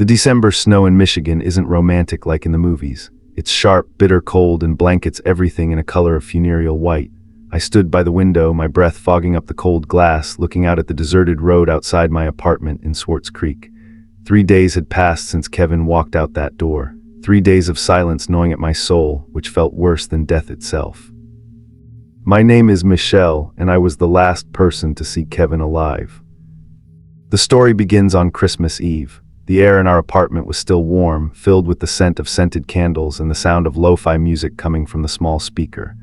The December snow in Michigan isn't romantic like in the movies. It's sharp, bitter cold, and blankets everything in a color of funereal white. I stood by the window, my breath fogging up the cold glass, looking out at the deserted road outside my apartment in Swartz Creek. 3 days had passed since Kevin walked out that door. 3 days of silence gnawing at my soul, which felt worse than death itself. My name is Michelle, and I was the last person to see Kevin alive. The story begins on Christmas Eve. The air in our apartment was still warm, filled with the scent of scented candles and the sound of lo-fi music coming from the small speaker.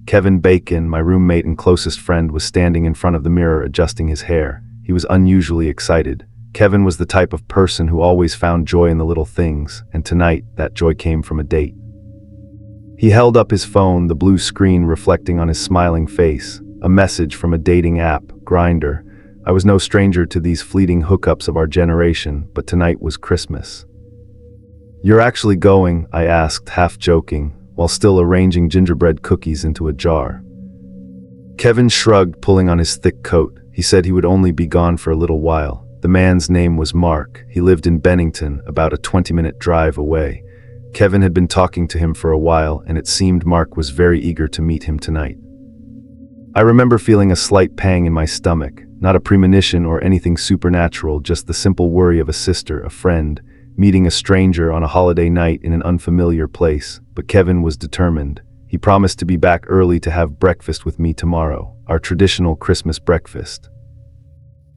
Kevin Bacon, my roommate and closest friend, was standing in front of the mirror adjusting his hair. He was unusually excited. Kevin was the type of person who always found joy in the little things, and tonight, that joy came from a date. He held up his phone, the blue screen reflecting on his smiling face. A message from a dating app, Grindr. I was no stranger to these fleeting hookups of our generation, but tonight was Christmas. "You're actually going?" I asked, half joking, while still arranging gingerbread cookies into a jar. Kevin shrugged, pulling on his thick coat. He said he would only be gone for a little while. The man's name was Mark. He lived in Bennington, about a 20-minute drive away. Kevin had been talking to him for a while, and it seemed Mark was very eager to meet him tonight. I remember feeling a slight pang in my stomach, not a premonition or anything supernatural, just the simple worry of a sister, a friend, meeting a stranger on a holiday night in an unfamiliar place. But Kevin was determined. He promised to be back early to have breakfast with me tomorrow, our traditional Christmas breakfast.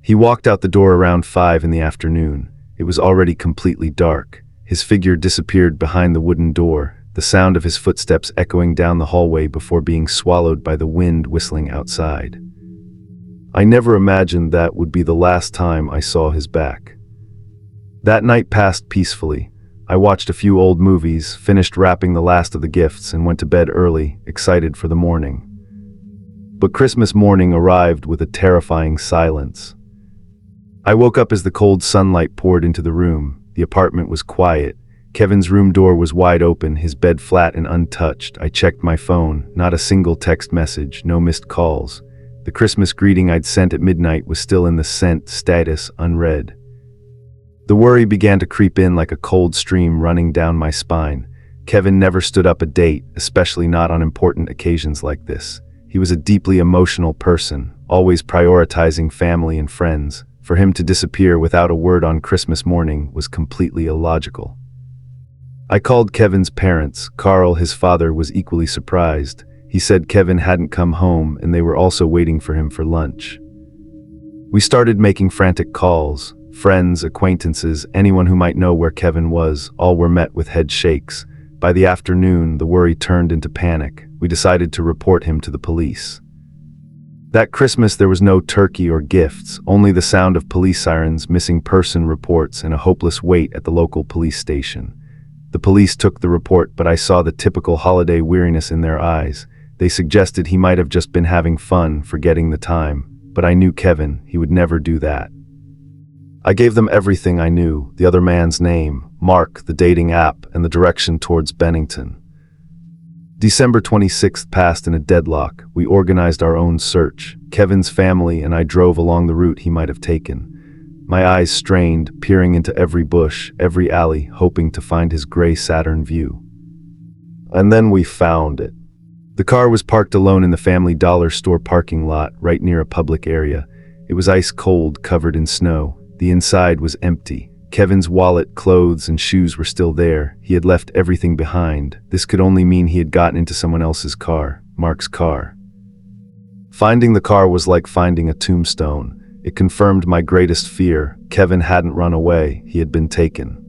He walked out the door around 5 in the afternoon. It was already completely dark. His figure disappeared behind the wooden door, the sound of his footsteps echoing down the hallway before being swallowed by the wind whistling outside. I never imagined that would be the last time I saw his back. That night passed peacefully. I watched a few old movies, finished wrapping the last of the gifts, and went to bed early, excited for the morning. But Christmas morning arrived with a terrifying silence. I woke up as the cold sunlight poured into the room. The apartment was quiet. Kevin's room door was wide open, his bed flat and untouched. I checked my phone, not a single text message, no missed calls. The Christmas greeting I'd sent at midnight was still in the sent status, unread. The worry began to creep in like a cold stream running down my spine. Kevin never stood up a date, especially not on important occasions like this. He was a deeply emotional person, always prioritizing family and friends. For him to disappear without a word on Christmas morning was completely illogical. I called Kevin's parents. Carl, his father, was equally surprised. He said Kevin hadn't come home and they were also waiting for him for lunch. We started making frantic calls. Friends, acquaintances, anyone who might know where Kevin was, all were met with head shakes. By the afternoon, the worry turned into panic. We decided to report him to the police. That Christmas there was no turkey or gifts, only the sound of police sirens, missing person reports, and a hopeless wait at the local police station. The police took the report, but I saw the typical holiday weariness in their eyes. They suggested he might have just been having fun, forgetting the time. But I knew Kevin, he would never do that. I gave them everything I knew, the other man's name, Mark, the dating app, and the direction towards Bennington. December 26th passed in a deadlock. We organized our own search. Kevin's family and I drove along the route he might have taken. My eyes strained, peering into every bush, every alley, hoping to find his gray Saturn view. And then we found it. The car was parked alone in the Family Dollar store parking lot, right near a public area. It was ice cold, covered in snow. The inside was empty. Kevin's wallet, clothes, and shoes were still there. He had left everything behind. This could only mean he had gotten into someone else's car, Mark's car. Finding the car was like finding a tombstone. It confirmed my greatest fear. Kevin hadn't run away, he had been taken.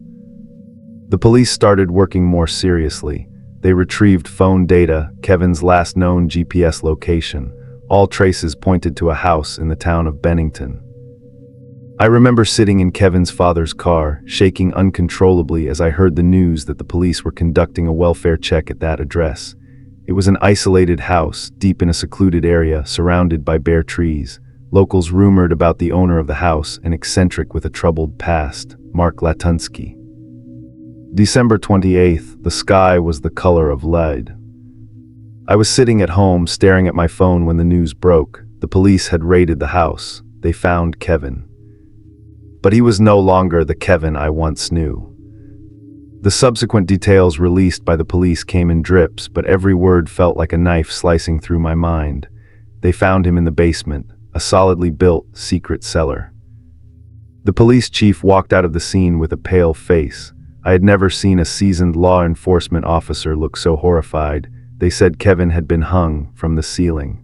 The police started working more seriously. They retrieved phone data, Kevin's last known GPS location. All traces pointed to a house in the town of Bennington. I remember sitting in Kevin's father's car, shaking uncontrollably as I heard the news that the police were conducting a welfare check at that address. It was an isolated house, deep in a secluded area, surrounded by bare trees. Locals rumored about the owner of the house, an eccentric with a troubled past, Mark Latunsky. December 28th, the sky was the color of lead. I was sitting at home, staring at my phone when the news broke. The police had raided the house. They found Kevin. But he was no longer the Kevin I once knew. The subsequent details released by the police came in drips, but every word felt like a knife slicing through my mind. They found him in the basement, a solidly built, secret cellar. The police chief walked out of the scene with a pale face. I had never seen a seasoned law enforcement officer look so horrified. They said Kevin had been hung from the ceiling.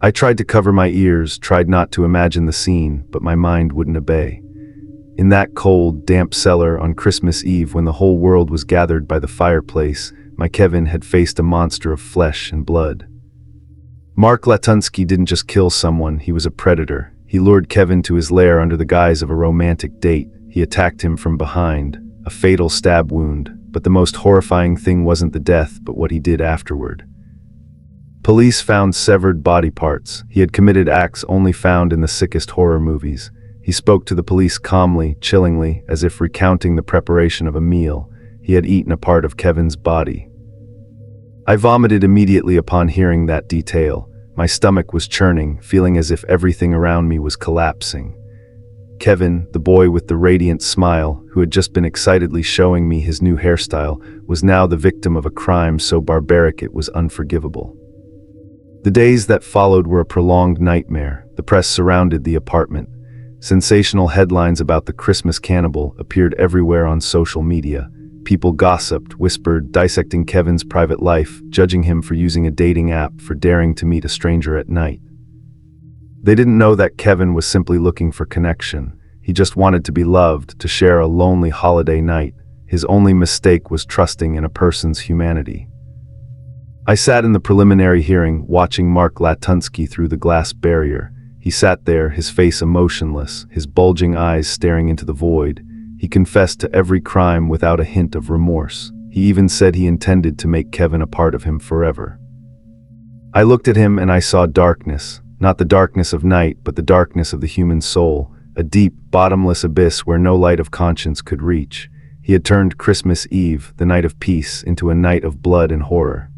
I tried to cover my ears, tried not to imagine the scene, but my mind wouldn't obey. In that cold, damp cellar on Christmas Eve, when the whole world was gathered by the fireplace, my Kevin had faced a monster of flesh and blood. Mark Latunsky didn't just kill someone, he was a predator. He lured Kevin to his lair under the guise of a romantic date. He attacked him from behind, a fatal stab wound, but the most horrifying thing wasn't the death, but what he did afterward. Police found severed body parts. He had committed acts only found in the sickest horror movies. He spoke to the police calmly, chillingly, as if recounting the preparation of a meal. He had eaten a part of Kevin's body. I vomited immediately upon hearing that detail. My stomach was churning, feeling as if everything around me was collapsing. Kevin, the boy with the radiant smile, who had just been excitedly showing me his new hairstyle, was now the victim of a crime so barbaric it was unforgivable. The days that followed were a prolonged nightmare. The press surrounded the apartment. Sensational headlines about the Christmas cannibal appeared everywhere on social media. People gossiped, whispered, dissecting Kevin's private life, judging him for using a dating app, for daring to meet a stranger at night. They didn't know that Kevin was simply looking for connection. He just wanted to be loved, to share a lonely holiday night. His only mistake was trusting in a person's humanity. I sat in the preliminary hearing, watching Mark Latunsky through the glass barrier. He sat there, his face emotionless, his bulging eyes staring into the void. He confessed to every crime without a hint of remorse. He even said he intended to make Kevin a part of him forever. I looked at him and I saw darkness, not the darkness of night, but the darkness of the human soul, a deep, bottomless abyss where no light of conscience could reach. He had turned Christmas Eve, the night of peace, into a night of blood and horror.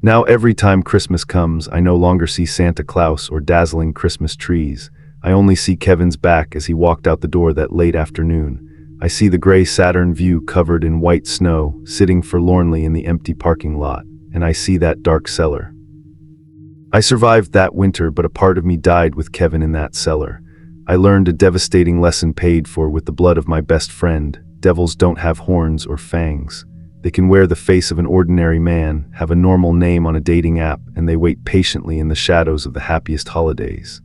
Now every time Christmas comes, I no longer see Santa Claus or dazzling Christmas trees. I only see Kevin's back as he walked out the door that late afternoon. I see the gray Saturn view covered in white snow, sitting forlornly in the empty parking lot, and I see that dark cellar. I survived that winter, but a part of me died with Kevin in that cellar. I learned a devastating lesson paid for with the blood of my best friend. Devils don't have horns or fangs. They can wear the face of an ordinary man, have a normal name on a dating app, and they wait patiently in the shadows of the happiest holidays.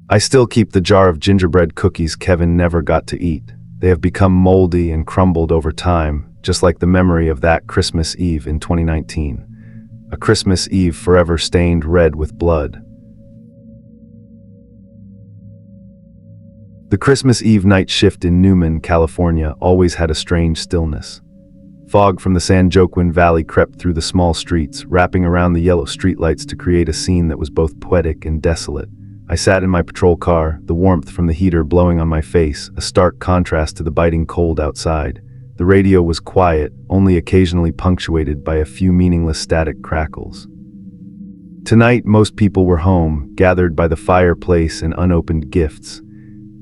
I still keep the jar of gingerbread cookies Kevin never got to eat. They have become moldy and crumbled over time, just like the memory of that Christmas Eve in 2019. A Christmas Eve forever stained red with blood. The Christmas Eve night shift in Newman, California, always had a strange stillness. Fog from the San Joaquin Valley crept through the small streets, wrapping around the yellow streetlights to create a scene that was both poetic and desolate. I sat in my patrol car, the warmth from the heater blowing on my face, a stark contrast to the biting cold outside. The radio was quiet, only occasionally punctuated by a few meaningless static crackles. Tonight, most people were home, gathered by the fireplace and unopened gifts.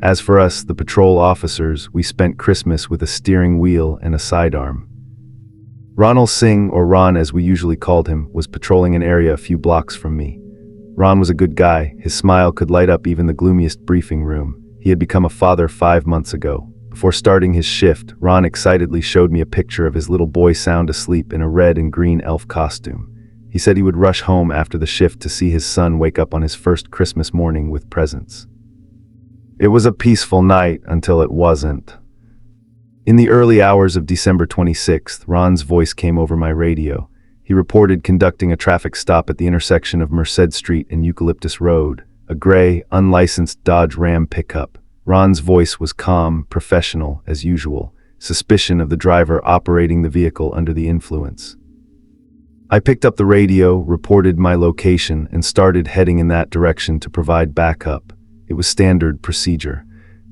As for us, the patrol officers, we spent Christmas with a steering wheel and a sidearm. Ronald Singh, or Ron as we usually called him, was patrolling an area a few blocks from me. Ron was a good guy. His smile could light up even the gloomiest briefing room. He had become a father 5 months ago. Before starting his shift, Ron excitedly showed me a picture of his little boy sound asleep in a red and green elf costume. He said he would rush home after the shift to see his son wake up on his first Christmas morning with presents. It was a peaceful night until it wasn't. In the early hours of December 26th, Ron's voice came over my radio. He reported conducting a traffic stop at the intersection of Merced Street and Eucalyptus Road, a gray, unlicensed Dodge Ram pickup. Ron's voice was calm, professional, as usual, suspicion of the driver operating the vehicle under the influence. I picked up the radio, reported my location, and started heading in that direction to provide backup. It was standard procedure.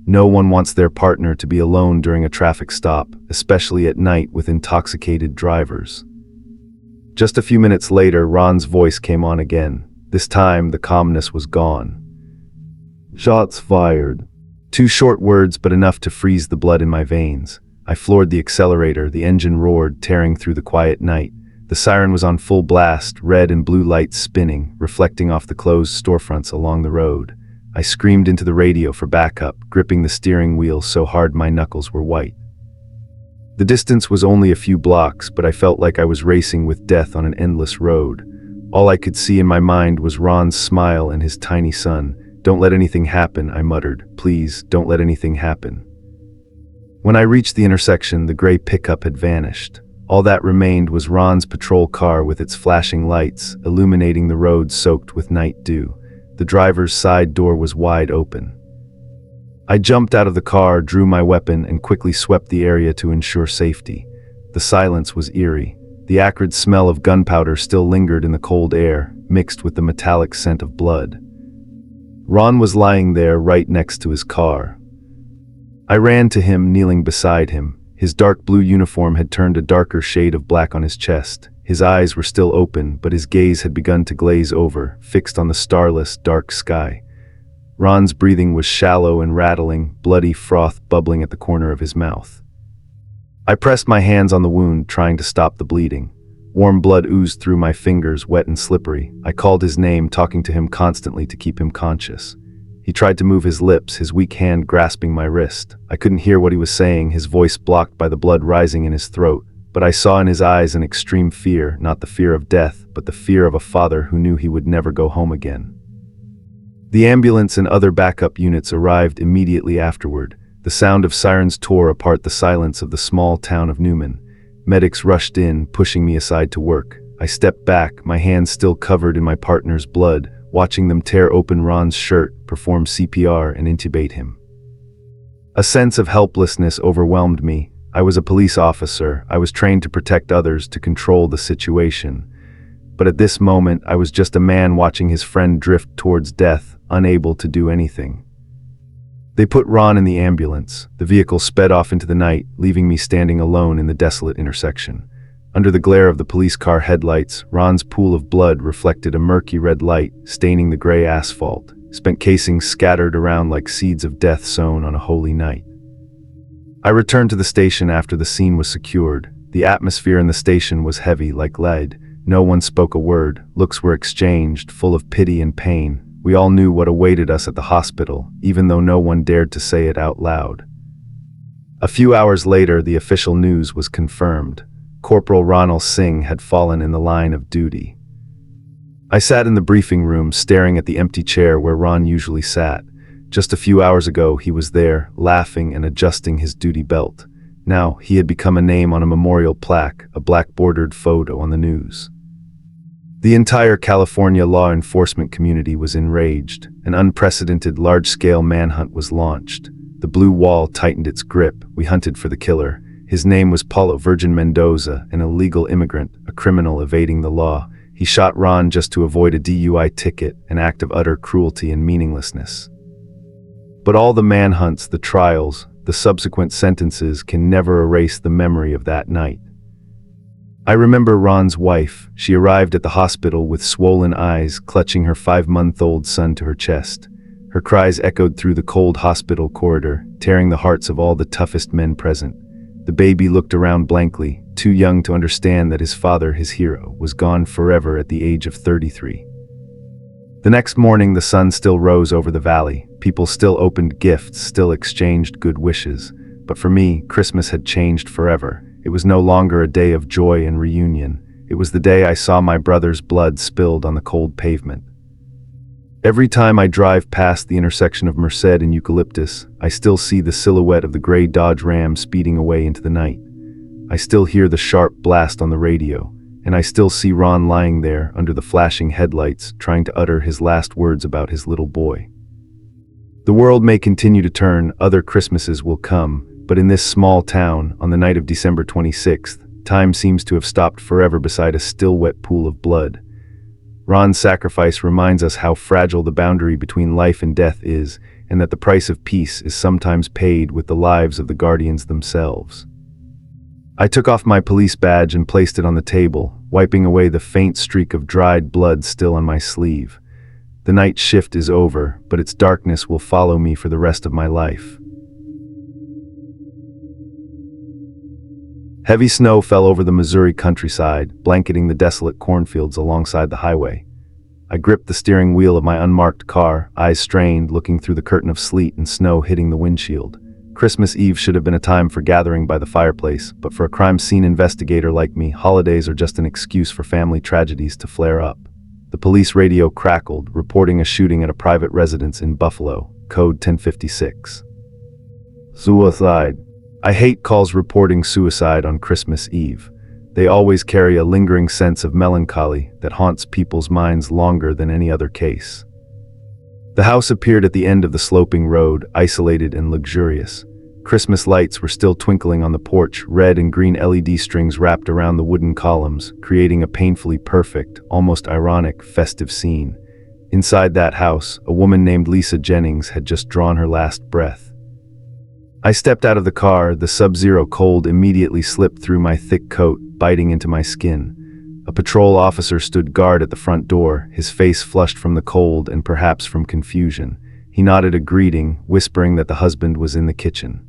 No one wants their partner to be alone during a traffic stop, especially at night with intoxicated drivers. Just a few minutes later, Ron's voice came on again. This time, the calmness was gone. "Shots fired. 2 short words, but enough to freeze the blood in my veins. I floored the accelerator, the engine roared, tearing through the quiet night. The siren was on full blast, red and blue lights spinning, reflecting off the closed storefronts along the road. I screamed into the radio for backup, gripping the steering wheel so hard my knuckles were white. The distance was only a few blocks, but I felt like I was racing with death on an endless road. All I could see in my mind was Ron's smile and his tiny son. "Don't let anything happen," I muttered. "Please, don't let anything happen." When I reached the intersection, the gray pickup had vanished. All that remained was Ron's patrol car with its flashing lights, illuminating the road soaked with night dew. The driver's side door was wide open. I jumped out of the car, drew my weapon, and quickly swept the area to ensure safety. The silence was eerie. The acrid smell of gunpowder still lingered in the cold air, mixed with the metallic scent of blood. Ron was lying there right next to his car. I ran to him, kneeling beside him. His dark blue uniform had turned a darker shade of black on his chest. His eyes were still open, but his gaze had begun to glaze over, fixed on the starless, dark sky. Ron's breathing was shallow and rattling, bloody froth bubbling at the corner of his mouth. I pressed my hands on the wound, trying to stop the bleeding. Warm blood oozed through my fingers, wet and slippery. I called his name, talking to him constantly to keep him conscious. He tried to move his lips, his weak hand grasping my wrist. I couldn't hear what he was saying, his voice blocked by the blood rising in his throat. But I saw in his eyes an extreme fear, not the fear of death, but the fear of a father who knew he would never go home again. The ambulance and other backup units arrived immediately afterward. The sound of sirens tore apart the silence of the small town of Newman. Medics rushed in, pushing me aside to work. I stepped back, my hands still covered in my partner's blood, watching them tear open Ron's shirt, perform CPR, and intubate him. A sense of helplessness overwhelmed me. I was a police officer. I was trained to protect others, to control the situation. But at this moment, I was just a man watching his friend drift towards death, unable to do anything. They put Ron in the ambulance. The vehicle sped off into the night, leaving me standing alone in the desolate intersection. Under the glare of the police car headlights, Ron's pool of blood reflected a murky red light, staining the gray asphalt, spent casings scattered around like seeds of death sown on a holy night. I returned to the station after the scene was secured. The atmosphere in the station was heavy like lead. No one spoke a word. Looks were exchanged, full of pity and pain. We all knew what awaited us at the hospital, even though no one dared to say it out loud. A few hours later, the official news was confirmed. Corporal Ronald Singh had fallen in the line of duty. I sat in the briefing room, staring at the empty chair where Ron usually sat. Just a few hours ago, he was there, laughing and adjusting his duty belt. Now, he had become a name on a memorial plaque, a black-bordered photo on the news. The entire California law enforcement community was enraged. An unprecedented large-scale manhunt was launched. The blue wall tightened its grip. We hunted for the killer. His name was Paulo Virgin Mendoza, an illegal immigrant, a criminal evading the law. He shot Ron just to avoid a DUI ticket, an act of utter cruelty and meaninglessness. But all the manhunts, the trials, the subsequent sentences can never erase the memory of that night. I remember Ron's wife. She arrived at the hospital with swollen eyes, clutching her 5-month-old son to her chest. Her cries echoed through the cold hospital corridor, tearing the hearts of all the toughest men present. The baby looked around blankly, too young to understand that his father, his hero, was gone forever at the age of 33. The next morning, the sun still rose over the valley. People still opened gifts, still exchanged good wishes. But for me, Christmas had changed forever. It was no longer a day of joy and reunion. It was the day I saw my brother's blood spilled on the cold pavement. Every time I drive past the intersection of Merced and Eucalyptus, I still see the silhouette of the gray Dodge Ram speeding away into the night. I still hear the sharp blast on the radio, and I still see Ron lying there under the flashing headlights, trying to utter his last words about his little boy. The world may continue to turn, other Christmases will come, but in this small town, on the night of December 26th, time seems to have stopped forever beside a still wet pool of blood. Ron's sacrifice reminds us how fragile the boundary between life and death is, and that the price of peace is sometimes paid with the lives of the guardians themselves. I took off my police badge and placed it on the table, wiping away the faint streak of dried blood still on my sleeve. The night shift is over, but its darkness will follow me for the rest of my life. Heavy snow fell over the Missouri countryside, blanketing the desolate cornfields alongside the highway. I gripped the steering wheel of my unmarked car, eyes strained, looking through the curtain of sleet and snow hitting the windshield. Christmas Eve should have been a time for gathering by the fireplace, but for a crime scene investigator like me, holidays are just an excuse for family tragedies to flare up. The police radio crackled, reporting a shooting at a private residence in Buffalo, code 1056. Suicide. I hate calls reporting suicide on Christmas Eve. They always carry a lingering sense of melancholy that haunts people's minds longer than any other case. The house appeared at the end of the sloping road, isolated and luxurious. Christmas lights were still twinkling on the porch, red and green LED strings wrapped around the wooden columns, creating a painfully perfect, almost ironic, festive scene. Inside that house, a woman named Lisa Jennings had just drawn her last breath. I stepped out of the car, the sub-zero cold immediately slipped through my thick coat, biting into my skin. A patrol officer stood guard at the front door, his face flushed from the cold and perhaps from confusion. He nodded a greeting, whispering that the husband was in the kitchen.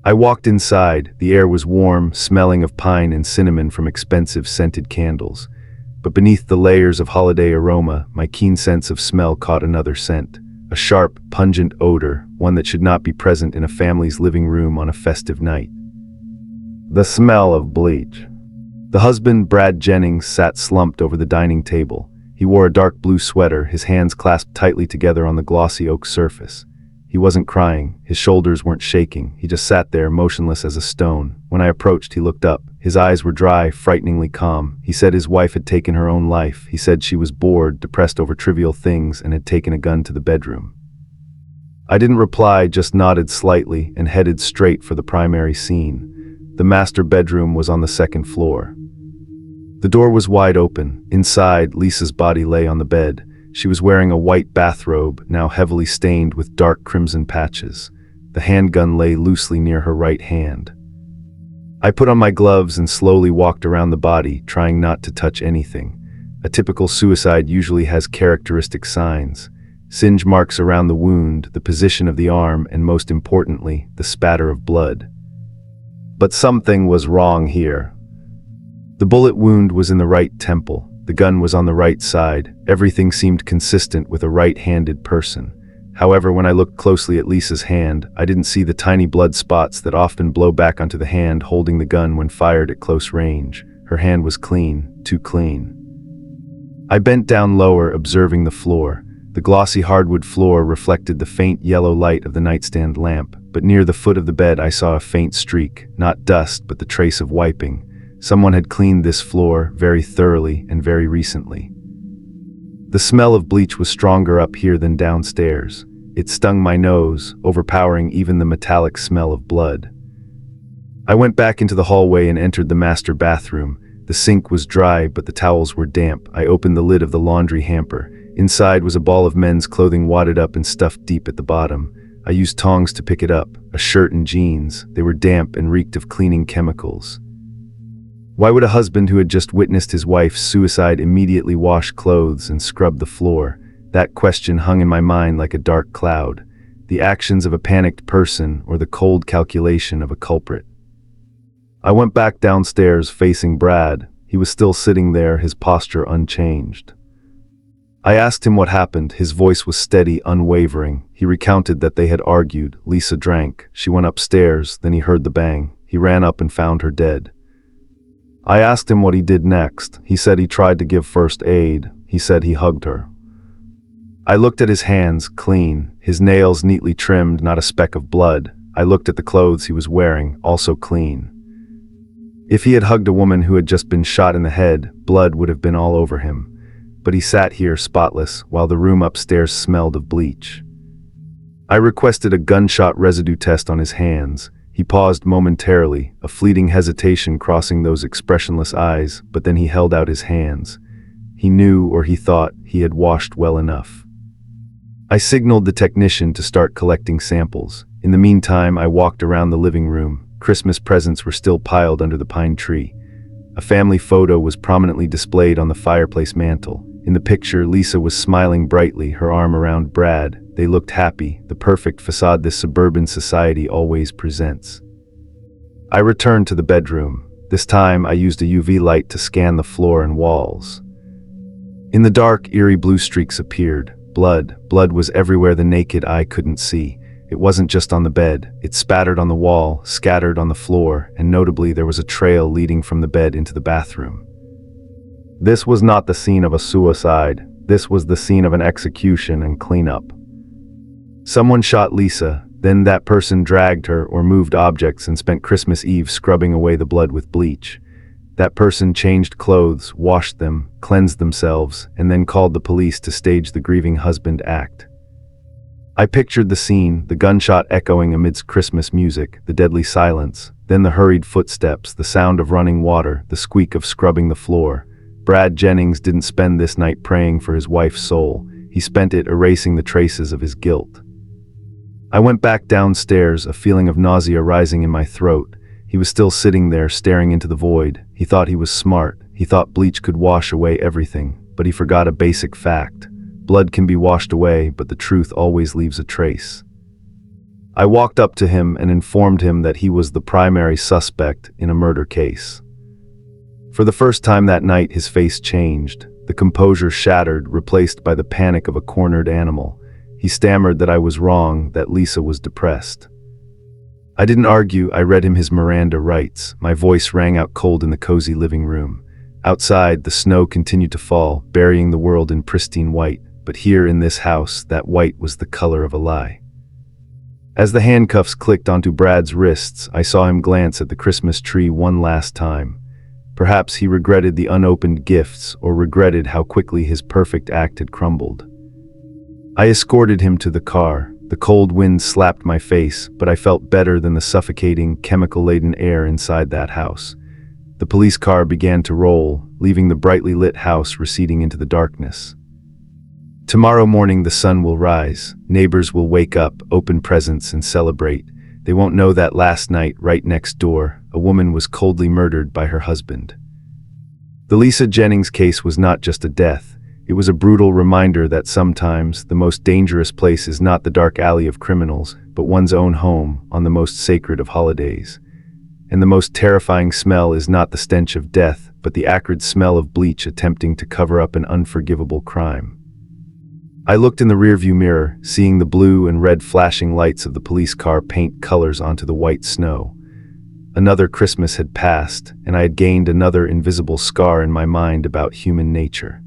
I walked inside. The air was warm, smelling of pine and cinnamon from expensive scented candles. But beneath the layers of holiday aroma, my keen sense of smell caught another scent. A sharp, pungent odor, one that should not be present in a family's living room on a festive night. The smell of bleach. The husband, Brad Jennings, sat slumped over the dining table. He wore a dark blue sweater, his hands clasped tightly together on the glossy oak surface. He wasn't crying, his shoulders weren't shaking, he just sat there, motionless as a stone. When I approached, he looked up. His eyes were dry, frighteningly calm. He said his wife had taken her own life. He said she was bored, depressed over trivial things, and had taken a gun to the bedroom. I didn't reply, just nodded slightly and headed straight for the primary scene. The master bedroom was on the second floor. The door was wide open. Inside, Lisa's body lay on the bed. She was wearing a white bathrobe, now heavily stained with dark crimson patches. The handgun lay loosely near her right hand. I put on my gloves and slowly walked around the body, trying not to touch anything. A typical suicide usually has characteristic signs: singe marks around the wound, the position of the arm, and most importantly, the spatter of blood. But something was wrong here. The bullet wound was in the right temple. The gun was on the right side. Everything seemed consistent with a right-handed person. However, when I looked closely at Lisa's hand, I didn't see the tiny blood spots that often blow back onto the hand holding the gun when fired at close range. Her hand was clean, too clean. I bent down lower, observing the floor. The glossy hardwood floor reflected the faint yellow light of the nightstand lamp, but near the foot of the bed I saw a faint streak, not dust, but the trace of wiping. Someone had cleaned this floor very thoroughly and very recently. The smell of bleach was stronger up here than downstairs. It stung my nose, overpowering even the metallic smell of blood. I went back into the hallway and entered the master bathroom. The sink was dry, but the towels were damp. I opened the lid of the laundry hamper. Inside was a ball of men's clothing wadded up and stuffed deep at the bottom. I used tongs to pick it up, a shirt and jeans. They were damp and reeked of cleaning chemicals. Why would a husband who had just witnessed his wife's suicide immediately wash clothes and scrub the floor? That question hung in my mind like a dark cloud. The actions of a panicked person or the cold calculation of a culprit. I went back downstairs facing Brad. He was still sitting there, his posture unchanged. I asked him what happened. His voice was steady, unwavering. He recounted that they had argued. Lisa drank. She went upstairs, then he heard the bang. He ran up and found her dead. I asked him what he did next. He said he tried to give first aid. He said he hugged her. I looked at his hands, clean, his nails neatly trimmed, not a speck of blood. I looked at the clothes he was wearing, also clean. If he had hugged a woman who had just been shot in the head, blood would have been all over him. But he sat here spotless, while the room upstairs smelled of bleach. I requested a gunshot residue test on his hands. He paused momentarily, a fleeting hesitation crossing those expressionless eyes, but then he held out his hands. He knew, or he thought, he had washed well enough. I signaled the technician to start collecting samples. In the meantime, I walked around the living room. Christmas presents were still piled under the pine tree. A family photo was prominently displayed on the fireplace mantel. In the picture, Lisa was smiling brightly, her arm around Brad. They looked happy, the perfect facade this suburban society always presents. I returned to the bedroom. This time, I used a UV light to scan the floor and walls. In the dark, eerie blue streaks appeared. Blood was everywhere the naked eye couldn't see. It wasn't just on the bed. It spattered on the wall, scattered on the floor, and notably there was a trail leading from the bed into the bathroom. This was not the scene of a suicide. This was the scene of an execution and cleanup. Someone shot Lisa, then that person dragged her or moved objects and spent Christmas Eve scrubbing away the blood with bleach. That person changed clothes, washed them, cleansed themselves, and then called the police to stage the grieving husband act. I pictured the scene, the gunshot echoing amidst Christmas music, the deadly silence, then the hurried footsteps, the sound of running water, the squeak of scrubbing the floor. Brad Jennings didn't spend this night praying for his wife's soul. He spent it erasing the traces of his guilt. I went back downstairs, a feeling of nausea rising in my throat. He was still sitting there, staring into the void. He thought he was smart. He thought bleach could wash away everything, but he forgot a basic fact. Blood can be washed away, but the truth always leaves a trace. I walked up to him and informed him that he was the primary suspect in a murder case. For the first time that night, his face changed. The composure shattered, replaced by the panic of a cornered animal. He stammered that I was wrong, that Lisa was depressed. I didn't argue. I read him his Miranda rights. My voice rang out cold in the cozy living room. Outside, the snow continued to fall, burying the world in pristine white. But here in this house, that white was the color of a lie. As the handcuffs clicked onto Brad's wrists, I saw him glance at the Christmas tree one last time. Perhaps he regretted the unopened gifts, or regretted how quickly his perfect act had crumbled. I escorted him to the car. The cold wind slapped my face, but I felt better than the suffocating, chemical-laden air inside that house. The police car began to roll, leaving the brightly lit house receding into the darkness. Tomorrow morning the sun will rise. Neighbors will wake up, open presents, and celebrate. They won't know that last night, right next door, a woman was coldly murdered by her husband. The Lisa Jennings case was not just a death. It was a brutal reminder that sometimes the most dangerous place is not the dark alley of criminals, but one's own home on the most sacred of holidays. And the most terrifying smell is not the stench of death, but the acrid smell of bleach attempting to cover up an unforgivable crime. I looked in the rearview mirror, seeing the blue and red flashing lights of the police car paint colors onto the white snow. Another Christmas had passed, and I had gained another invisible scar in my mind about human nature.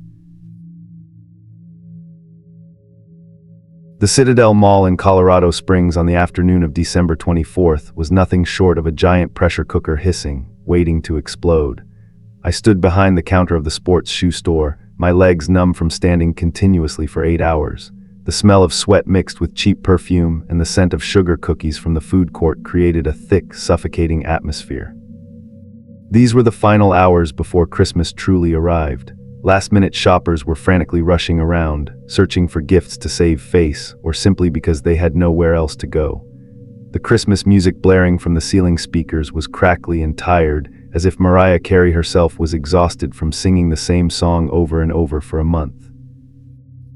The Citadel Mall in Colorado Springs on the afternoon of December 24th was nothing short of a giant pressure cooker hissing, waiting to explode. I stood behind the counter of the sports shoe store, my legs numb from standing continuously for 8 hours. The smell of sweat mixed with cheap perfume and the scent of sugar cookies from the food court created a thick, suffocating atmosphere. These were the final hours before Christmas truly arrived. Last-minute shoppers were frantically rushing around, searching for gifts to save face, or simply because they had nowhere else to go. The Christmas music blaring from the ceiling speakers was crackly and tired, as if Mariah Carey herself was exhausted from singing the same song over and over for a month.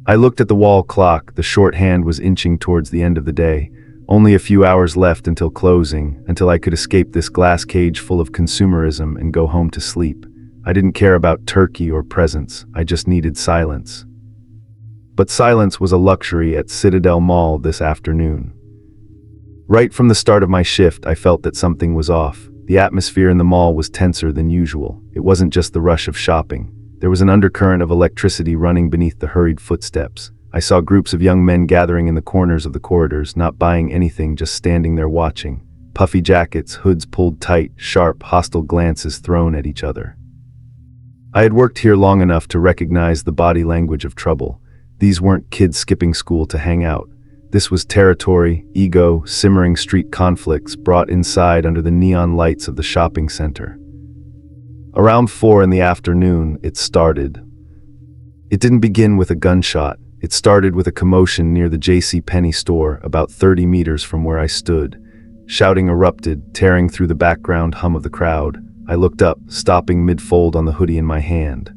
I looked at the wall clock. The shorthand was inching towards the end of the day. Only a few hours left until closing, until I could escape this glass cage full of consumerism and go home to sleep. I didn't care about turkey or presents. I just needed silence. But silence was a luxury at Citadel Mall this afternoon. Right from the start of my shift, I felt that something was off. The atmosphere in the mall was tenser than usual. It wasn't just the rush of shopping. There was an undercurrent of electricity running beneath the hurried footsteps. I saw groups of young men gathering in the corners of the corridors, not buying anything, just standing there watching. Puffy jackets, hoods pulled tight, sharp, hostile glances thrown at each other. I had worked here long enough to recognize the body language of trouble. These weren't kids skipping school to hang out. This was territory, ego, simmering street conflicts brought inside under the neon lights of the shopping center. Around 4 in the afternoon, it started. It didn't begin with a gunshot. It started with a commotion near the JCPenney store, about 30 meters from where I stood. Shouting erupted, tearing through the background hum of the crowd. I looked up, stopping mid-fold on the hoodie in my hand.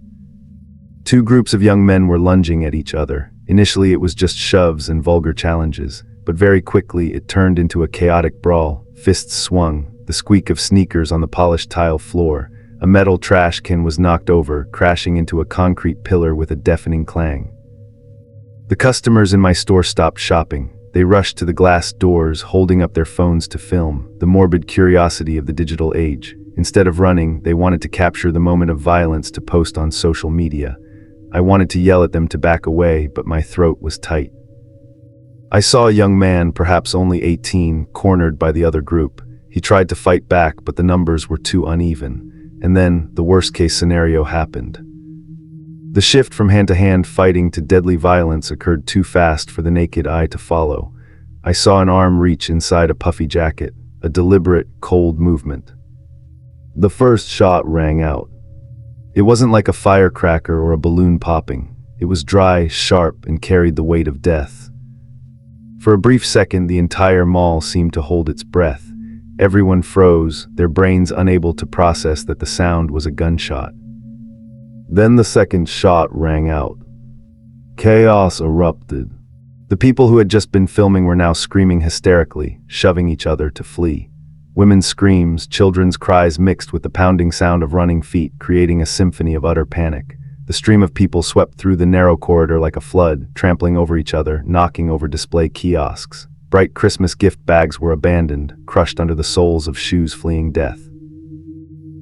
Two groups of young men were lunging at each other. Initially, it was just shoves and vulgar challenges, but very quickly it turned into a chaotic brawl. Fists swung, the squeak of sneakers on the polished tile floor. A metal trash can was knocked over, crashing into a concrete pillar with a deafening clang. The customers in my store stopped shopping. They rushed to the glass doors, holding up their phones to film, the morbid curiosity of the digital age. Instead of running, they wanted to capture the moment of violence to post on social media. I wanted to yell at them to back away, but my throat was tight. I saw a young man, perhaps only 18, cornered by the other group. He tried to fight back, but the numbers were too uneven. And then, the worst-case scenario happened. The shift from hand-to-hand fighting to deadly violence occurred too fast for the naked eye to follow. I saw an arm reach inside a puffy jacket, a deliberate, cold movement. The first shot rang out. It wasn't like a firecracker or a balloon popping. It was dry, sharp, and carried the weight of death. For a brief second, the entire mall seemed to hold its breath. Everyone froze, their brains unable to process that the sound was a gunshot. Then the second shot rang out. Chaos erupted. The people who had just been filming were now screaming hysterically, shoving each other to flee. Women's screams, children's cries mixed with the pounding sound of running feet, creating a symphony of utter panic. The stream of people swept through the narrow corridor like a flood, trampling over each other, knocking over display kiosks. Bright Christmas gift bags were abandoned, crushed under the soles of shoes fleeing death.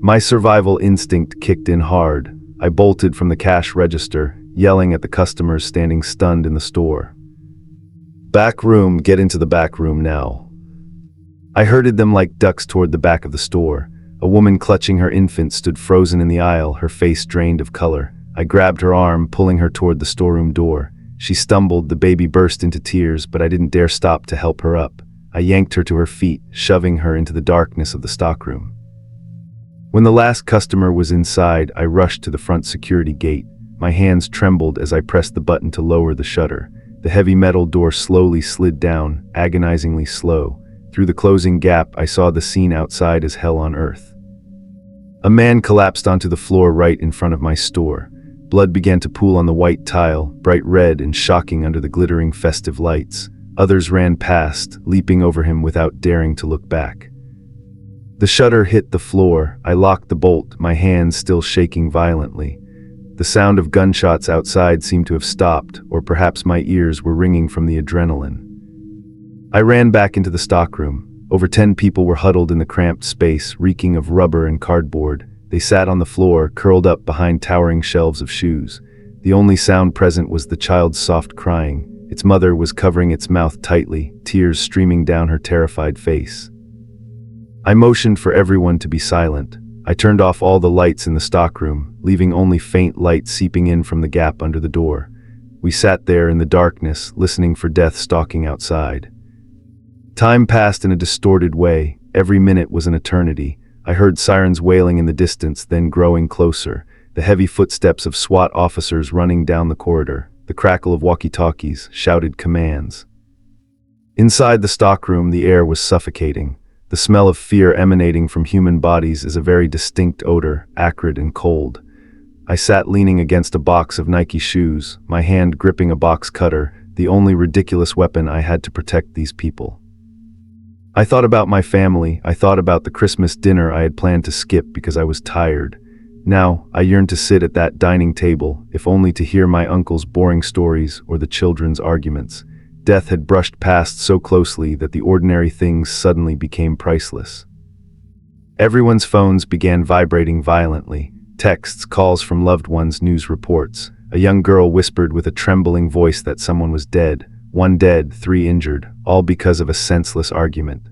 My survival instinct kicked in hard. I bolted from the cash register, yelling at the customers standing stunned in the store. "Back room, get into the back room now." I herded them like ducks toward the back of the store. A woman clutching her infant stood frozen in the aisle, her face drained of color. I grabbed her arm, pulling her toward the storeroom door. She stumbled, the baby burst into tears, but I didn't dare stop to help her up. I yanked her to her feet, shoving her into the darkness of the stockroom. When the last customer was inside, I rushed to the front security gate. My hands trembled as I pressed the button to lower the shutter. The heavy metal door slowly slid down, agonizingly slow. Through the closing gap, I saw the scene outside as hell on earth. A man collapsed onto the floor right in front of my store. Blood began to pool on the white tile, bright red and shocking under the glittering festive lights. Others ran past, leaping over him without daring to look back. The shutter hit the floor. I locked the bolt, my hands still shaking violently. The sound of gunshots outside seemed to have stopped, or perhaps my ears were ringing from the adrenaline. I ran back into the stockroom. Over 10 people were huddled in the cramped space, reeking of rubber and cardboard. They sat on the floor, curled up behind towering shelves of shoes. The only sound present was the child's soft crying. Its mother was covering its mouth tightly, tears streaming down her terrified face. I motioned for everyone to be silent. I turned off all the lights in the stockroom, leaving only faint light seeping in from the gap under the door. We sat there in the darkness, listening for death stalking outside. Time passed in a distorted way. Every minute was an eternity. I heard sirens wailing in the distance, then growing closer. The heavy footsteps of SWAT officers running down the corridor. The crackle of walkie-talkies, shouted commands. Inside the stockroom, the air was suffocating. The smell of fear emanating from human bodies is a very distinct odor, acrid and cold. I sat leaning against a box of Nike shoes, my hand gripping a box cutter, the only ridiculous weapon I had to protect these people. I thought about my family. I thought about the Christmas dinner I had planned to skip because I was tired. Now, I yearned to sit at that dining table, if only to hear my uncle's boring stories or the children's arguments. Death had brushed past so closely that the ordinary things suddenly became priceless. Everyone's phones began vibrating violently. Texts, calls from loved ones, news reports. A young girl whispered with a trembling voice that someone was dead. 1 dead, 3 injured, all because of a senseless argument.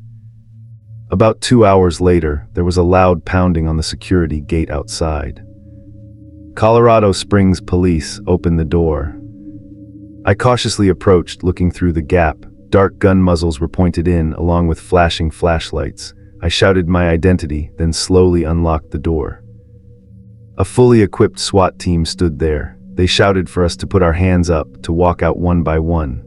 About 2 hours later, there was a loud pounding on the security gate outside. Colorado Springs police opened the door. I cautiously approached, looking through the gap. Dark gun muzzles were pointed in, along with flashing flashlights. I shouted my identity, then slowly unlocked the door. A fully equipped SWAT team stood there. They shouted for us to put our hands up, to walk out one by one.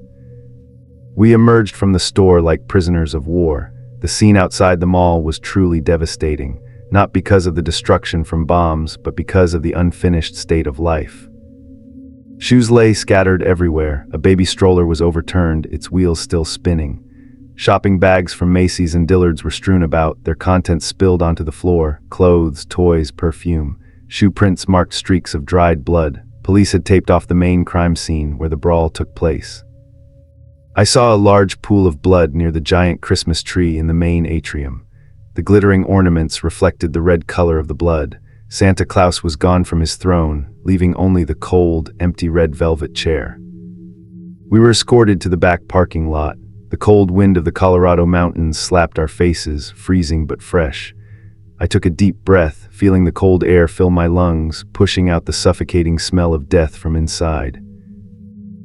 We emerged from the store like prisoners of war. The scene outside the mall was truly devastating, not because of the destruction from bombs, but because of the unfinished state of life. Shoes lay scattered everywhere. A baby stroller was overturned, its wheels still spinning. Shopping bags from Macy's and Dillard's were strewn about, their contents spilled onto the floor. Clothes, toys, perfume. Shoe prints marked streaks of dried blood. Police had taped off the main crime scene where the brawl took place. I saw a large pool of blood near the giant Christmas tree in the main atrium. The glittering ornaments reflected the red color of the blood. Santa Claus was gone from his throne, leaving only the cold, empty red velvet chair. We were escorted to the back parking lot. The cold wind of the Colorado mountains slapped our faces, freezing but fresh. I took a deep breath, feeling the cold air fill my lungs, pushing out the suffocating smell of death from inside.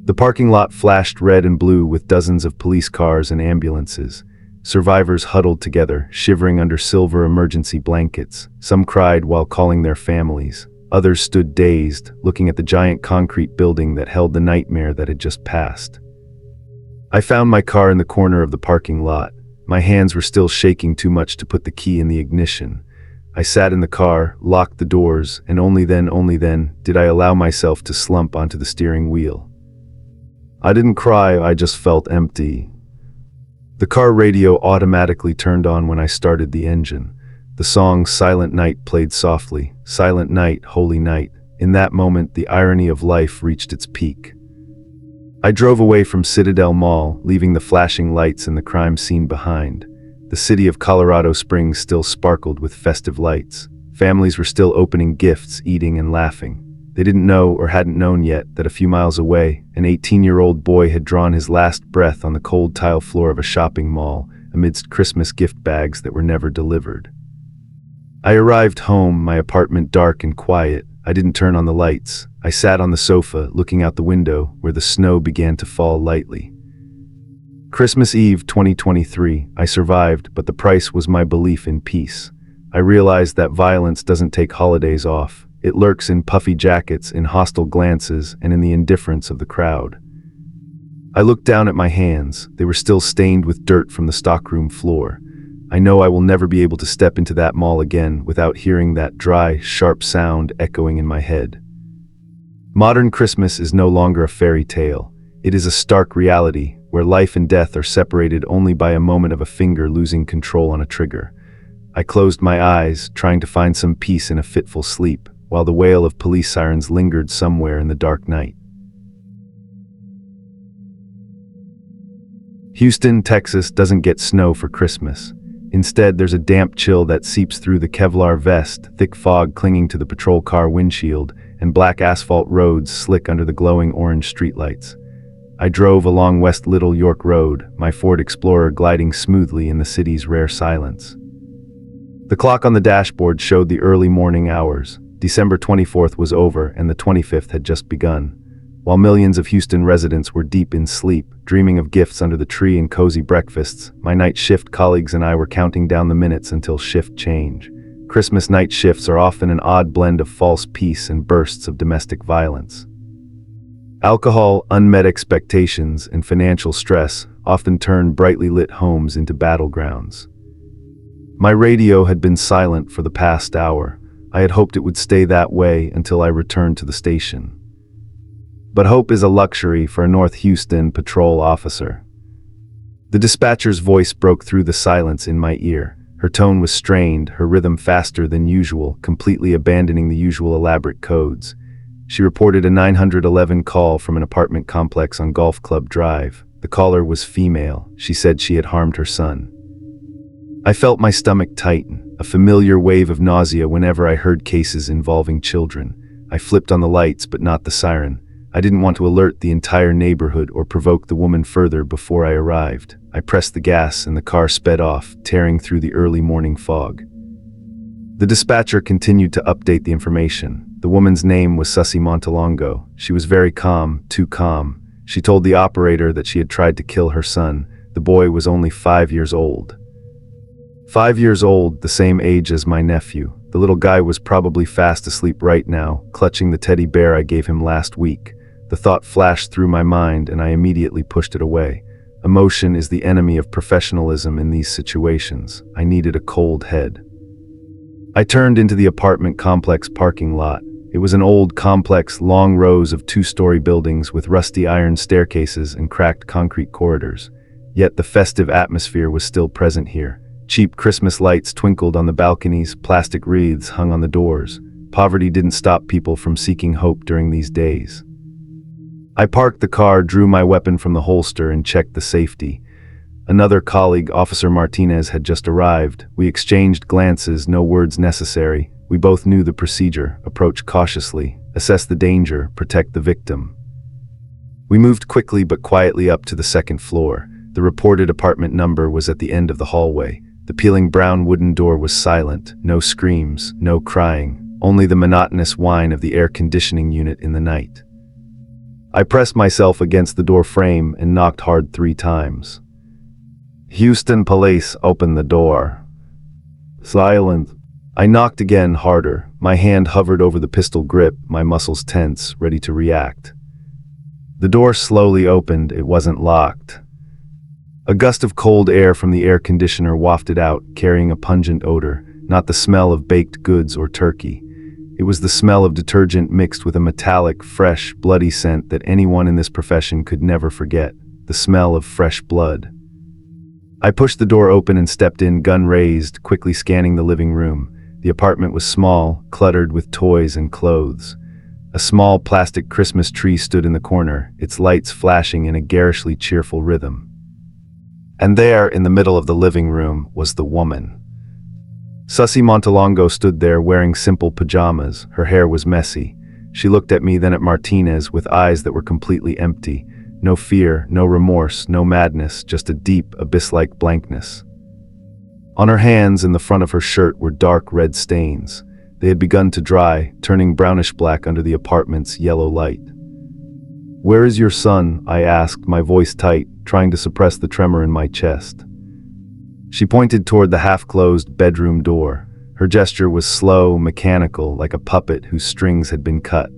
The parking lot flashed red and blue with dozens of police cars and ambulances. Survivors huddled together, shivering under silver emergency blankets. Some cried while calling their families. Others stood dazed, looking at the giant concrete building that held the nightmare that had just passed. I found my car in the corner of the parking lot. My hands were still shaking too much to put the key in the ignition. I sat in the car, locked the doors, and only then, did I allow myself to slump onto the steering wheel. I didn't cry, I just felt empty. The car radio automatically turned on when I started the engine. The song Silent Night played softly. Silent night, holy night. In that moment, the irony of life reached its peak. I drove away from Citadel Mall, leaving the flashing lights and the crime scene behind. The city of Colorado Springs still sparkled with festive lights. Families were still opening gifts, eating and laughing. They didn't know or hadn't known yet that a few miles away, an 18-year-old boy had drawn his last breath on the cold tile floor of a shopping mall amidst Christmas gift bags that were never delivered. I arrived home, my apartment dark and quiet. I didn't turn on the lights. I sat on the sofa, looking out the window where the snow began to fall lightly. Christmas Eve 2023, I survived, but the price was my belief in peace. I realized that violence doesn't take holidays off. It lurks in puffy jackets, in hostile glances, and in the indifference of the crowd. I looked down at my hands. They were still stained with dirt from the stockroom floor. I know I will never be able to step into that mall again without hearing that dry, sharp sound echoing in my head. Modern Christmas is no longer a fairy tale. It is a stark reality, where life and death are separated only by a moment of a finger losing control on a trigger. I closed my eyes, trying to find some peace in a fitful sleep, while the wail of police sirens lingered somewhere in the dark night. Houston, Texas doesn't get snow for Christmas. Instead, there's a damp chill that seeps through the Kevlar vest, thick fog clinging to the patrol car windshield, and black asphalt roads slick under the glowing orange streetlights. I drove along West Little York Road, my Ford Explorer gliding smoothly in the city's rare silence. The clock on the dashboard showed the early morning hours. December 24th was over and the 25th had just begun. While millions of Houston residents were deep in sleep, dreaming of gifts under the tree and cozy breakfasts, my night shift colleagues and I were counting down the minutes until shift change. Christmas night shifts are often an odd blend of false peace and bursts of domestic violence. Alcohol, unmet expectations, and financial stress often turn brightly lit homes into battlegrounds. My radio had been silent for the past hour. I had hoped it would stay that way until I returned to the station. But hope is a luxury for a North Houston patrol officer. The dispatcher's voice broke through the silence in my ear. Her tone was strained, her rhythm faster than usual, completely abandoning the usual elaborate codes. She reported a 911 call from an apartment complex on Golf Club Drive. The caller was female. She said she had harmed her son. I felt my stomach tighten, a familiar wave of nausea whenever I heard cases involving children. I flipped on the lights, but not the siren. I didn't want to alert the entire neighborhood or provoke the woman further before I arrived. I pressed the gas and the car sped off, tearing through the early morning fog. The dispatcher continued to update the information. The woman's name was Susie Montalongo. She was very calm, too calm. She told the operator that she had tried to kill her son. The boy was only 5 years old. 5 years old, the same age as my nephew. The little guy was probably fast asleep right now, clutching the teddy bear I gave him last week. The thought flashed through my mind and I immediately pushed it away. Emotion is the enemy of professionalism in these situations. I needed a cold head. I turned into the apartment complex parking lot. It was an old, complex, long rows of two-story buildings with rusty iron staircases and cracked concrete corridors. Yet the festive atmosphere was still present here. Cheap Christmas lights twinkled on the balconies, plastic wreaths hung on the doors. Poverty didn't stop people from seeking hope during these days. I parked the car, drew my weapon from the holster, and checked the safety. Another colleague, Officer Martinez, had just arrived. We exchanged glances, no words necessary. We both knew the procedure: approach cautiously, assess the danger, protect the victim. We moved quickly but quietly up to the second floor. The reported apartment number was at the end of the hallway. The peeling brown wooden door was silent. No screams, no crying, only the monotonous whine of the air conditioning unit in the night. I pressed myself against the door frame and knocked hard 3 times. "Houston Police, open the door." "Silent." I knocked again, harder. My hand hovered over the pistol grip, my muscles tense, ready to react. The door slowly opened. It wasn't locked. A gust of cold air from the air conditioner wafted out, carrying a pungent odor, not the smell of baked goods or turkey. It was the smell of detergent mixed with a metallic, fresh, bloody scent that anyone in this profession could never forget: the smell of fresh blood. I pushed the door open and stepped in, gun raised, quickly scanning the living room. The apartment was small, cluttered with toys and clothes. A small plastic Christmas tree stood in the corner, its lights flashing in a garishly cheerful rhythm. And there, in the middle of the living room, was the woman. Susie Montalongo stood there wearing simple pajamas. Her hair was messy. She looked at me, then at Martinez, with eyes that were completely empty. No fear, no remorse, no madness, just a deep, abyss-like blankness. On her hands, in the front of her shirt, were dark red stains. They had begun to dry, turning brownish-black under the apartment's yellow light. "Where is your son?" I asked, my voice tight, trying to suppress the tremor in my chest. She pointed toward the half-closed bedroom door. Her gesture was slow, mechanical, like a puppet whose strings had been cut.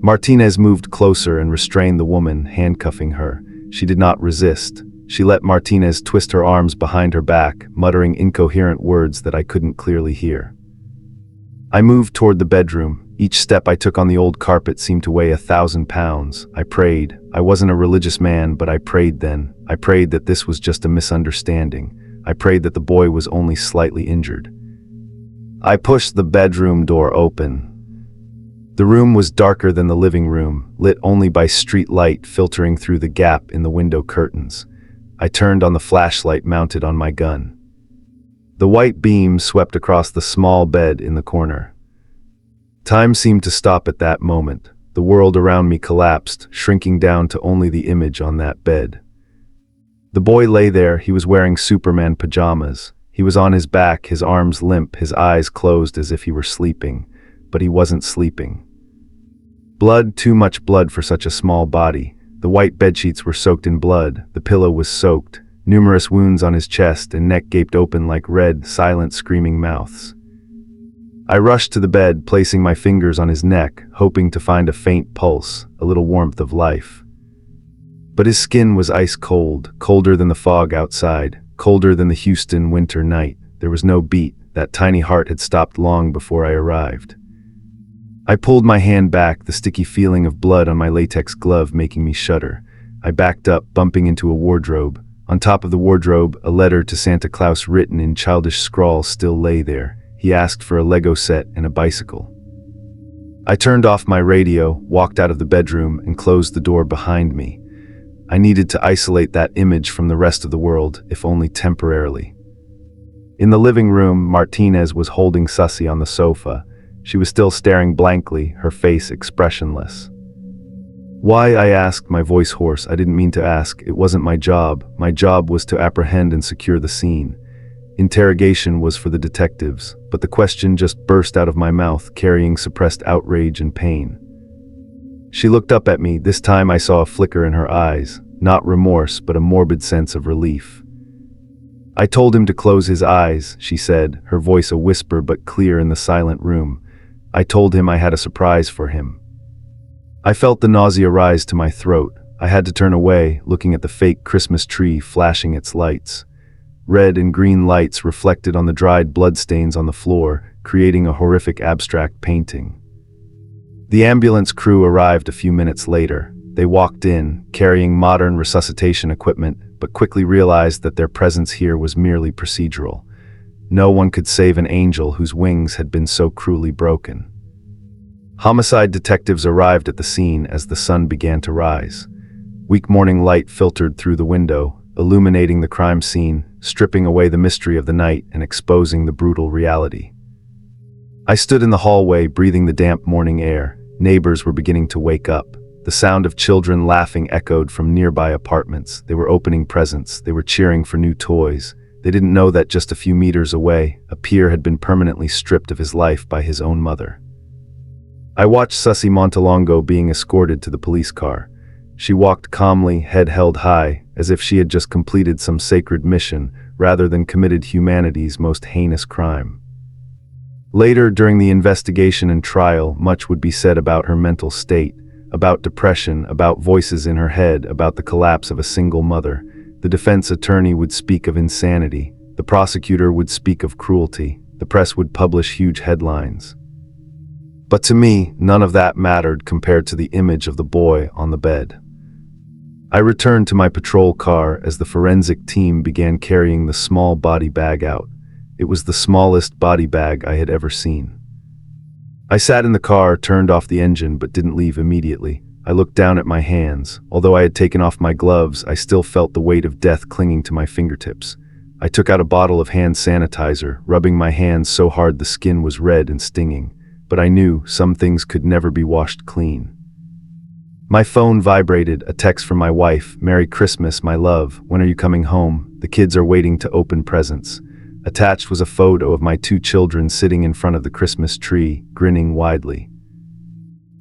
Martinez moved closer and restrained the woman, handcuffing her. She did not resist. She let Martinez twist her arms behind her back, muttering incoherent words that I couldn't clearly hear. I moved toward the bedroom. Each step I took on the old carpet seemed to weigh 1,000 pounds. I prayed. I wasn't a religious man, but I prayed then. I prayed that this was just a misunderstanding. I prayed that the boy was only slightly injured. I pushed the bedroom door open. The room was darker than the living room, lit only by street light filtering through the gap in the window curtains. I turned on the flashlight mounted on my gun. The white beam swept across the small bed in the corner. Time seemed to stop at that moment. The world around me collapsed, shrinking down to only the image on that bed. The boy lay there. He was wearing Superman pajamas. He was on his back, his arms limp, his eyes closed as if he were sleeping. But he wasn't sleeping. Blood, too much blood for such a small body. The white bedsheets were soaked in blood. The pillow was soaked. Numerous wounds on his chest and neck gaped open like red, silent, screaming mouths. I rushed to the bed, placing my fingers on his neck, hoping to find a faint pulse, a little warmth of life. But his skin was ice cold, colder than the fog outside, colder than the Houston winter night. There was no beat. That tiny heart had stopped long before I arrived. I pulled my hand back, the sticky feeling of blood on my latex glove making me shudder. I backed up, bumping into a wardrobe. On top of the wardrobe, a letter to Santa Claus written in childish scrawl still lay there. He asked for a Lego set and a bicycle. I turned off my radio, walked out of the bedroom, and closed the door behind me. I needed to isolate that image from the rest of the world, if only temporarily. In the living room, Martinez was holding Susie on the sofa. She was still staring blankly, her face expressionless. "Why?" I asked, my voice hoarse. I didn't mean to ask. It wasn't my job. My job was to apprehend and secure the scene. Interrogation was for the detectives, but the question just burst out of my mouth, carrying suppressed outrage and pain. She looked up at me. This time I saw a flicker in her eyes, not remorse, but a morbid sense of relief. "I told him to close his eyes," she said, her voice a whisper but clear in the silent room. "I told him I had a surprise for him." I felt the nausea rise to my throat. I had to turn away, looking at the fake Christmas tree flashing its lights. Red and green lights reflected on the dried bloodstains on the floor, creating a horrific abstract painting. The ambulance crew arrived a few minutes later. They walked in, carrying modern resuscitation equipment, but quickly realized that their presence here was merely procedural. No one could save an angel whose wings had been so cruelly broken. Homicide detectives arrived at the scene as the sun began to rise. Weak morning light filtered through the window, illuminating the crime scene, stripping away the mystery of the night and exposing the brutal reality. I stood in the hallway, breathing the damp morning air. Neighbors were beginning to wake up. The sound of children laughing echoed from nearby apartments. They were opening presents. They were cheering for new toys. They didn't know that just a few meters away, a peer had been permanently stripped of his life by his own mother. I watched Susie Montalongo being escorted to the police car. She walked calmly, head held high, as if she had just completed some sacred mission, rather than committed humanity's most heinous crime. Later, during the investigation and trial, much would be said about her mental state, about depression, about voices in her head, about the collapse of a single mother. The defense attorney would speak of insanity. The prosecutor would speak of cruelty. The press would publish huge headlines. But to me, none of that mattered compared to the image of the boy on the bed. I returned to my patrol car as the forensic team began carrying the small body bag out. It was the smallest body bag I had ever seen. I sat in the car, turned off the engine, but didn't leave immediately. I looked down at my hands. Although I had taken off my gloves, I still felt the weight of death clinging to my fingertips. I took out a bottle of hand sanitizer, rubbing my hands so hard the skin was red and stinging. But I knew some things could never be washed clean. My phone vibrated, a text from my wife. "Merry Christmas, my love. When are you coming home? The kids are waiting to open presents." Attached was a photo of my 2 children sitting in front of the Christmas tree, grinning widely.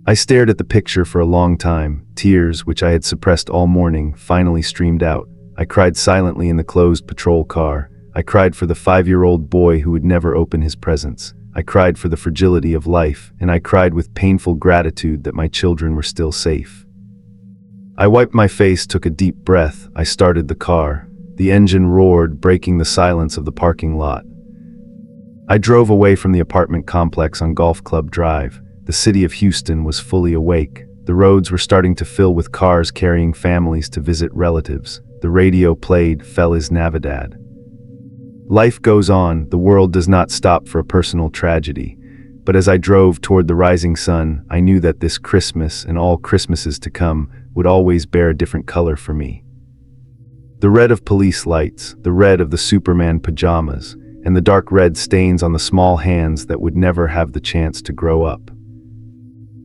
I stared at the picture for a long time. Tears, which I had suppressed all morning, finally streamed out. I cried silently in the closed patrol car. I cried for the 5-year-old boy who would never open his presents. I cried for the fragility of life, and I cried with painful gratitude that my children were still safe. I wiped my face, took a deep breath. I started the car. The engine roared, breaking the silence of the parking lot. I drove away from the apartment complex on Golf Club Drive. The city of Houston was fully awake. The roads were starting to fill with cars carrying families to visit relatives. The radio played Feliz Navidad. Life goes on. The world does not stop for a personal tragedy. But as I drove toward the rising sun, I knew that this Christmas and all Christmases to come would always bear a different color for me. The red of police lights, the red of the Superman pajamas, and the dark red stains on the small hands that would never have the chance to grow up.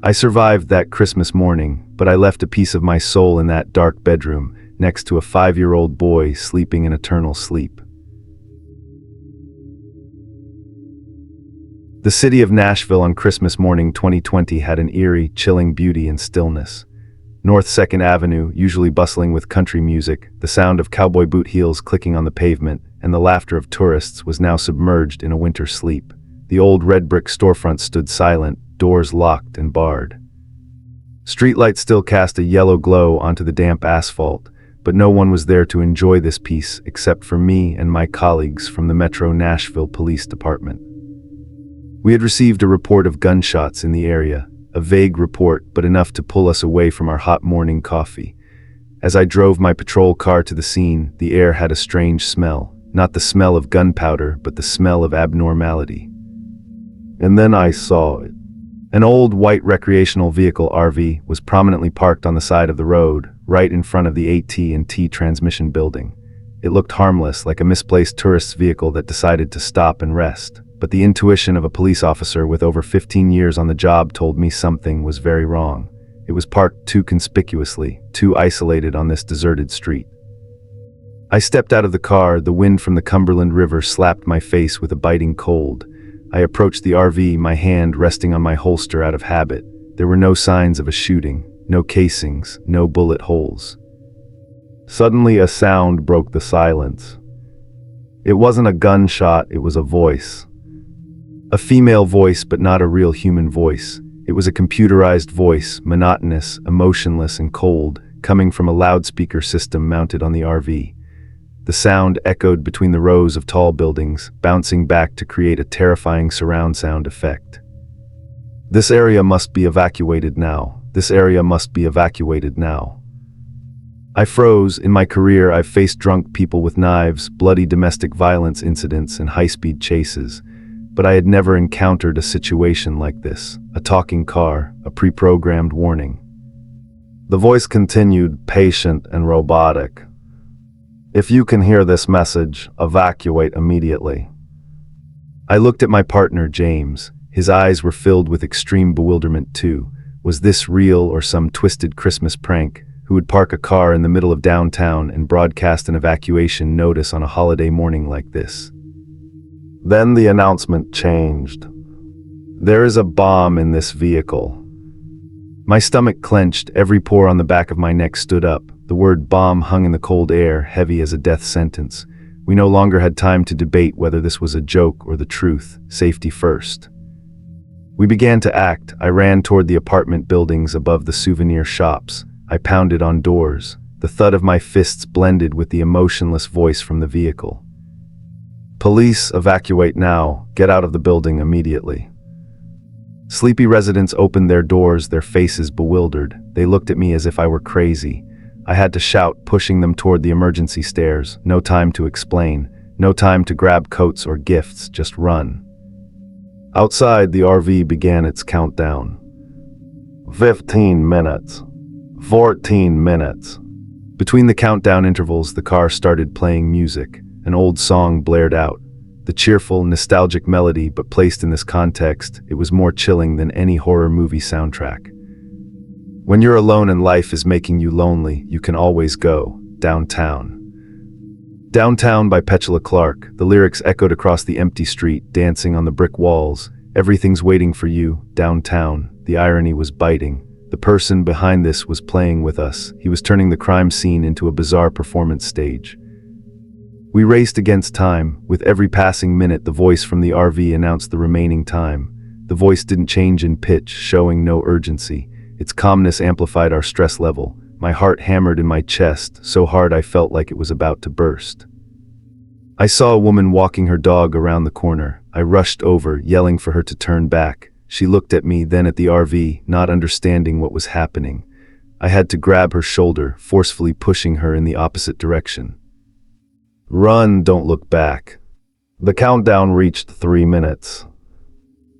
I survived that Christmas morning, but I left a piece of my soul in that dark bedroom next to a 5-year-old boy sleeping an eternal sleep. The city of Nashville on Christmas morning 2020 had an eerie, chilling beauty and stillness. North 2nd Avenue, usually bustling with country music, the sound of cowboy boot heels clicking on the pavement, and the laughter of tourists was now submerged in a winter sleep. The old red brick storefront stood silent, doors locked and barred. Streetlights still cast a yellow glow onto the damp asphalt, but no one was there to enjoy this peace except for me and my colleagues from the Metro Nashville Police Department. We had received a report of gunshots in the area. A vague report, but enough to pull us away from our hot morning coffee. As I drove my patrol car to the scene, the air had a strange smell. Not the smell of gunpowder, but the smell of abnormality. And then I saw it. An old white recreational vehicle RV was prominently parked on the side of the road, right in front of the AT&T transmission building. It looked harmless, like a misplaced tourist's vehicle that decided to stop and rest. But the intuition of a police officer with over 15 years on the job told me something was very wrong. It was parked too conspicuously, too isolated on this deserted street. I stepped out of the car. The wind from the Cumberland River slapped my face with a biting cold. I approached the RV, my hand resting on my holster out of habit. There were no signs of a shooting, no casings, no bullet holes. Suddenly a sound broke the silence. It wasn't a gunshot, it was a voice. A female voice, but not a real human voice. It was a computerized voice, monotonous, emotionless, and cold, coming from a loudspeaker system mounted on the RV. The sound echoed between the rows of tall buildings, bouncing back to create a terrifying surround sound effect. This area must be evacuated now. This area must be evacuated now. I froze. In my career, I've faced drunk people with knives, bloody domestic violence incidents, and high-speed chases. But I had never encountered a situation like this. A talking car, a pre-programmed warning. The voice continued, patient and robotic. If you can hear this message, evacuate immediately. I looked at my partner, James. His eyes were filled with extreme bewilderment too. Was this real or some twisted Christmas prank? Who would park a car in the middle of downtown and broadcast an evacuation notice on a holiday morning like this? Then the announcement changed. There is a bomb in this vehicle. My stomach clenched, every pore on the back of my neck stood up. The word bomb hung in the cold air, heavy as a death sentence. We no longer had time to debate whether this was a joke or the truth. Safety first. We began to act. I ran toward the apartment buildings above the souvenir shops. I pounded on doors. The thud of my fists blended with the emotionless voice from the vehicle. Police, evacuate now. Get out of the building immediately. Sleepy residents opened their doors, their faces bewildered. They looked at me as if I were crazy. I had to shout, pushing them toward the emergency stairs. No time to explain. No time to grab coats or gifts. Just run. Outside, the RV began its countdown. 15 minutes. 14 minutes. Between the countdown intervals, the car started playing music. An old song blared out. The cheerful, nostalgic melody, but placed in this context, it was more chilling than any horror movie soundtrack. When you're alone and life is making you lonely, you can always go downtown. Downtown by Petula Clark, the lyrics echoed across the empty street, dancing on the brick walls. Everything's waiting for you, downtown. The irony was biting. The person behind this was playing with us. He was turning the crime scene into a bizarre performance stage. We raced against time. With every passing minute, the voice from the RV announced the remaining time. The voice didn't change in pitch, showing no urgency. Its calmness amplified our stress level. My heart hammered in my chest, so hard I felt like it was about to burst. I saw a woman walking her dog around the corner. I rushed over, yelling for her to turn back. She looked at me, then at the RV, not understanding what was happening. I had to grab her shoulder, forcefully pushing her in the opposite direction. Run, don't look back. The countdown reached 3 minutes.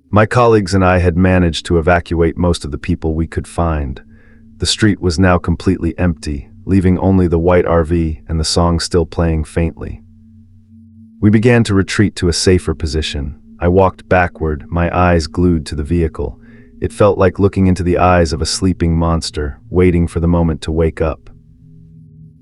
My colleagues and I had managed to evacuate most of the people we could find. The street was now completely empty, leaving only the white RV and the song still playing faintly. We began to retreat to a safer position. I walked backward, my eyes glued to the vehicle. It felt like looking into the eyes of a sleeping monster, waiting for the moment to wake up.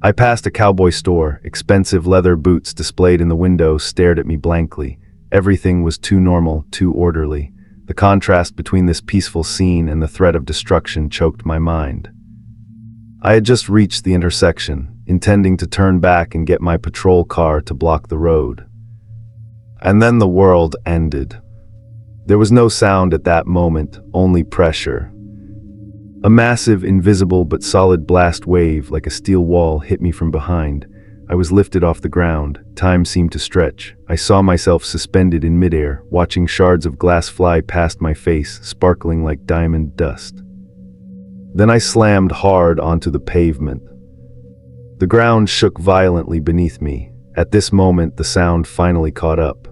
I passed a cowboy store. Expensive leather boots displayed in the window stared at me blankly. Everything was too normal, too orderly. The contrast between this peaceful scene and the threat of destruction choked my mind. I had just reached the intersection, intending to turn back and get my patrol car to block the road. And then the world ended. There was no sound at that moment, only pressure. A massive, invisible but solid blast wave, like a steel wall, hit me from behind. I was lifted off the ground. Time seemed to stretch. I saw myself suspended in midair, watching shards of glass fly past my face, sparkling like diamond dust. Then I slammed hard onto the pavement. The ground shook violently beneath me. At this moment, the sound finally caught up.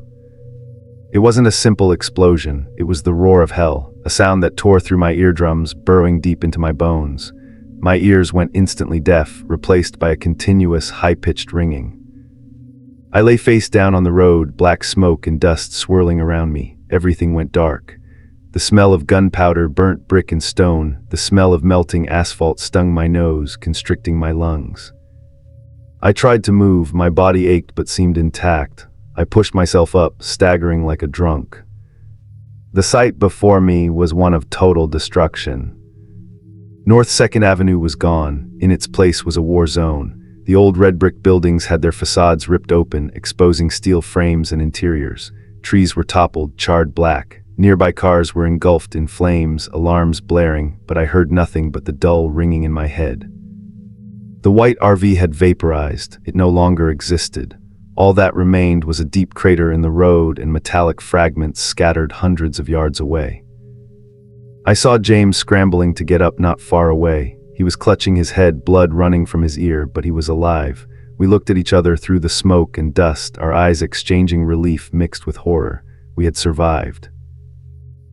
It wasn't a simple explosion. It was the roar of hell, a sound that tore through my eardrums, burrowing deep into my bones. My ears went instantly deaf, replaced by a continuous, high-pitched ringing. I lay face down on the road, black smoke and dust swirling around me. Everything went dark. The smell of gunpowder, burnt brick and stone, the smell of melting asphalt stung my nose, constricting my lungs. I tried to move, my body ached but seemed intact. I pushed myself up, staggering like a drunk. The sight before me was one of total destruction. North 2nd Avenue was gone. In its place was a war zone. The old red brick buildings had their facades ripped open, exposing steel frames and interiors. Trees were toppled, charred black. Nearby cars were engulfed in flames, alarms blaring, but I heard nothing but the dull ringing in my head. The white RV had vaporized. It no longer existed. All that remained was a deep crater in the road and metallic fragments scattered hundreds of yards away. I saw James scrambling to get up not far away. He was clutching his head, blood running from his ear, but he was alive. We looked at each other through the smoke and dust, our eyes exchanging relief mixed with horror. We had survived.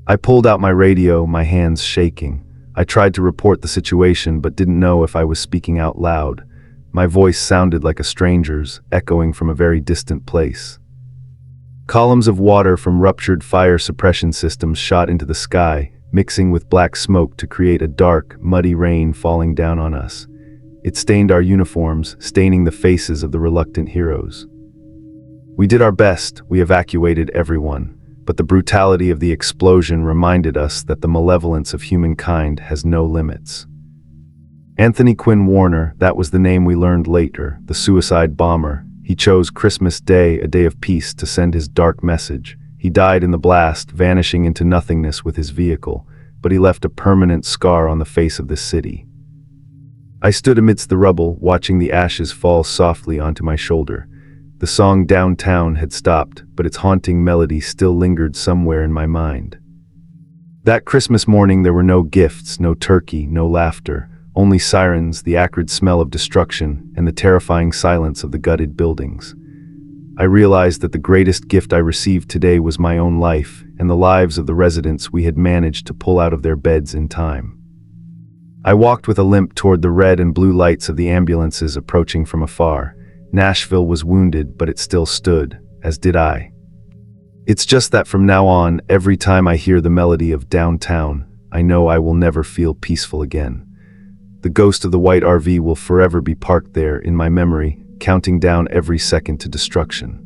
I pulled out my radio, my hands shaking. I tried to report the situation, but didn't know if I was speaking out loud. My voice sounded like a stranger's, echoing from a very distant place. Columns of water from ruptured fire suppression systems shot into the sky, mixing with black smoke to create a dark, muddy rain falling down on us. It stained our uniforms, staining the faces of the reluctant heroes. We did our best, we evacuated everyone, but the brutality of the explosion reminded us that the malevolence of humankind has no limits. Anthony Quinn Warner, that was the name we learned later, the suicide bomber. He chose Christmas Day, a day of peace, to send his dark message. He died in the blast, vanishing into nothingness with his vehicle, but he left a permanent scar on the face of the city. I stood amidst the rubble, watching the ashes fall softly onto my shoulder. The song Downtown had stopped, but its haunting melody still lingered somewhere in my mind. That Christmas morning there were no gifts, no turkey, no laughter, only sirens, the acrid smell of destruction, and the terrifying silence of the gutted buildings. I realized that the greatest gift I received today was my own life, and the lives of the residents we had managed to pull out of their beds in time. I walked with a limp toward the red and blue lights of the ambulances approaching from afar. Nashville was wounded, but it still stood, as did I. It's just that from now on, every time I hear the melody of Downtown, I know I will never feel peaceful again. The ghost of the white RV will forever be parked there in my memory, counting down every second to destruction.